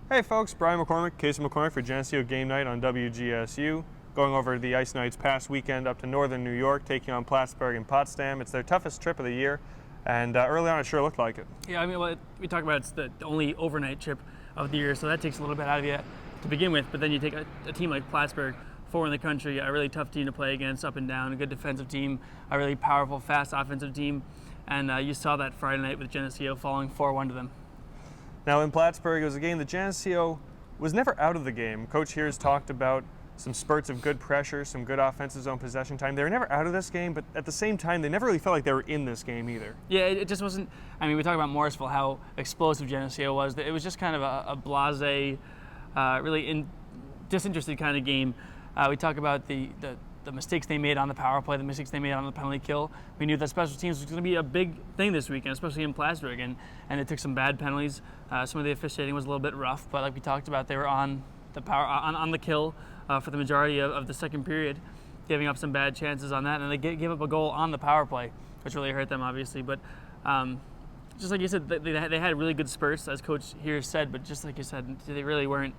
Hey folks, Brian McCormick, Casey McCormick for Geneseo Game Night on WGSU. Going over the Ice Knights past weekend up to northern New York, taking on Plattsburgh and Potsdam. It's their toughest trip of the year, and early on it sure looked like it. Yeah, I mean, we talk about it's the only overnight trip of the year, so that takes a little bit out of you to begin with, but then you take a team like Plattsburgh, 4 in the country, a really tough team to play against up and down, a good defensive team, a really powerful, fast offensive team, and you saw that Friday night with Geneseo falling 4-1 to them. Now in Plattsburgh, it was a game that Geneseo was never out of the game. Coach here has talked about some spurts of good pressure, some good offensive zone possession time. They were never out of this game, but at the same time, they never really felt like they were in this game either. Yeah, it just wasn't. I mean, we talk about Morrisville, how explosive Geneseo was. It was just kind of a blasé, really disinterested kind of game. We talk about the mistakes they made on the power play, the mistakes they made on the penalty kill. We knew that special teams was going to be a big thing this weekend, especially in Plattsburgh, and it took some bad penalties. Some of the officiating was a little bit rough, but like we talked about, they were on the on the kill for the majority of the second period, giving up some bad chances on that, and they gave up a goal on the power play, which really hurt them, obviously. But just like you said, they had really good spurts, as Coach here said, but just like you said, they really weren't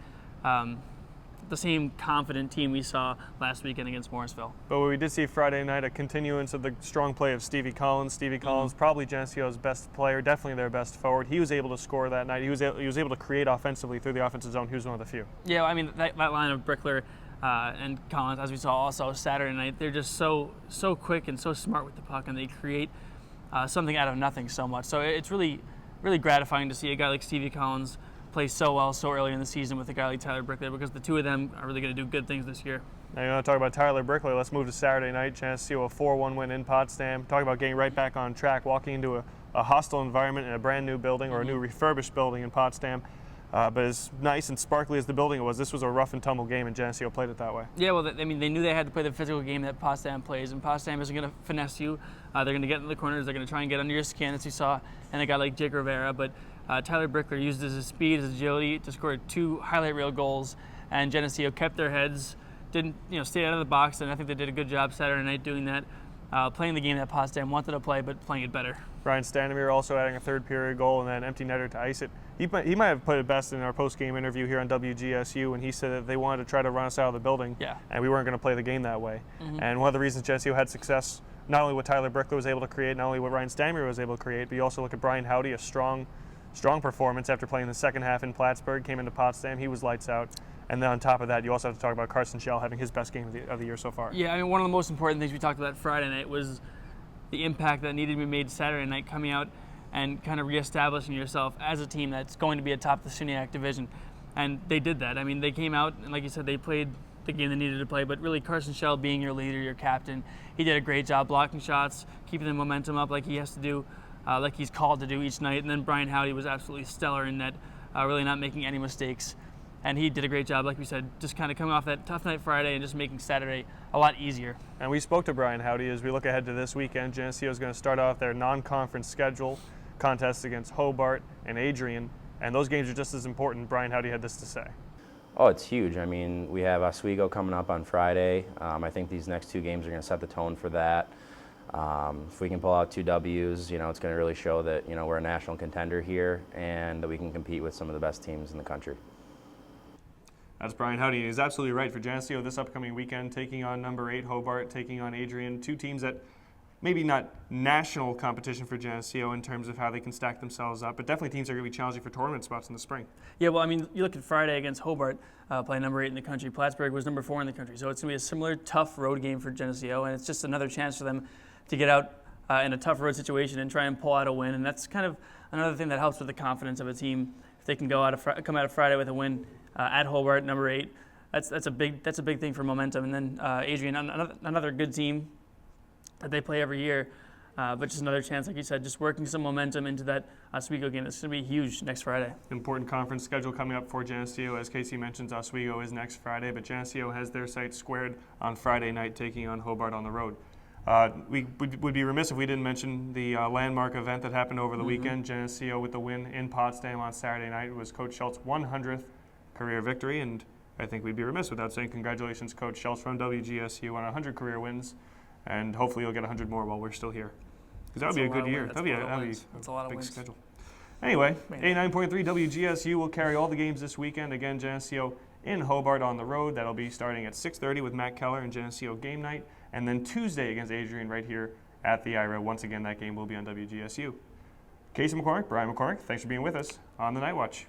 the same confident team we saw last weekend against Morrisville. But we did see Friday night a continuance of the strong play of Stevie Collins. Stevie Collins, probably Geneseo's best player, definitely their best forward. He was able to score that night. He was able to create offensively through the offensive zone. He was one of the few. Yeah, I mean, that line of Brickler and Collins, as we saw also Saturday night, they're just so quick and so smart with the puck, and they create something out of nothing so much. So it's really, really gratifying to see a guy like Stevie Collins play so well so early in the season with a guy like Tyler Brickler, because the two of them are really going to do good things this year. Now you want to talk about Tyler Brickler. Let's move to Saturday night. Geneseo a 4-1 win in Potsdam. Talk about getting right back on track, walking into a hostile environment in a brand new building, or a new refurbished building in Potsdam. But as nice and sparkly as the building was, this was a rough and tumble game, and Geneseo played it that way. Yeah, well, I mean, they knew they had to play the physical game that Potsdam plays, and Potsdam isn't going to finesse you. They're going to get in the corners. They're going to try and get under your skin, as you saw, and a guy like Jake Rivera. But Tyler Brickler used his speed, his agility to score 2 highlight reel goals, and Geneseo kept their heads, didn't stay out of the box, and I think they did a good job Saturday night doing that, playing the game that Potsdam wanted to play, but playing it better. Brian Standemir also adding a third period goal and then empty netter to ice it. He might have put it best in our post-game interview here on WGSU when he said that they wanted to try to run us out of the building, and we weren't going to play the game that way. And one of the reasons Geneseo had success, not only what Tyler Brickler was able to create, not only what Ryan Standemir was able to create, but you also look at Brian Howdy, a strong performance after playing the second half in Plattsburgh, came into Potsdam, he was lights out. And then on top of that, you also have to talk about Carson Schell having his best game of the year so far. Yeah, I mean, one of the most important things we talked about Friday night was the impact that needed to be made Saturday night, coming out and kind of reestablishing yourself as a team that's going to be atop the SUNYAC division. And they did that. I mean, they came out, and like you said, they played the game they needed to play, but really Carson Schell being your leader, your captain, he did a great job blocking shots, keeping the momentum up like he has to do, like he's called to do each night. And then Brian Howdy was absolutely stellar in net, really not making any mistakes. And he did a great job, like we said, just kind of coming off that tough night Friday and just making Saturday a lot easier. And we spoke to Brian Howdy as we look ahead to this weekend. Geneseo is going to start off their non-conference schedule, contests against Hobart and Adrian, and those games are just as important. Brian Howdy had this to say. Oh, it's huge. I mean, we have Oswego coming up on Friday. I think these next 2 games are going to set the tone for that. If we can pull out 2 W's, it's going to really show that, we're a national contender here and that we can compete with some of the best teams in the country. That's Brian Howdy. He's absolutely right. For Geneseo this upcoming weekend, taking on number 8 Hobart, taking on Adrian, 2 teams that maybe not national competition for Geneseo in terms of how they can stack themselves up, but definitely teams that are going to be challenging for tournament spots in the spring. Yeah, well, I mean, you look at Friday against Hobart, playing number 8 in the country. Plattsburgh was number 4 in the country, so it's going to be a similar tough road game for Geneseo, and it's just another chance for them to get out in a tough road situation and try and pull out a win, and that's kind of another thing that helps with the confidence of a team. If they can come out of Friday with a win at Hobart, number 8, that's a big thing for momentum. And then Adrian, another good team that they play every year, but just another chance, like you said, just working some momentum into that Oswego game. It's going to be huge next Friday. Important conference schedule coming up for Geneseo. As Casey mentions, Oswego is next Friday, but Geneseo has their sights squared on Friday night, taking on Hobart on the road. We would be remiss if we didn't mention the landmark event that happened over the weekend. Geneseo with the win in Potsdam on Saturday night. It was Coach Schultz's 100th career victory, and I think we'd be remiss without saying congratulations, Coach Schultz from WGSU on 100 career wins, and hopefully you'll get 100 more while we're still here. Because that would be a good year. That would be a big schedule. Anyway, 89.3 WGSU will carry all the games this weekend. Again, Geneseo in Hobart on the road. That'll be starting at 6:30 with Matt Keller and Geneseo game night. And then Tuesday against Adrian right here at the IRA. Once again, that game will be on WGSU. Casey McCormick, Brian McCormick, thanks for being with us on the Knightwatch.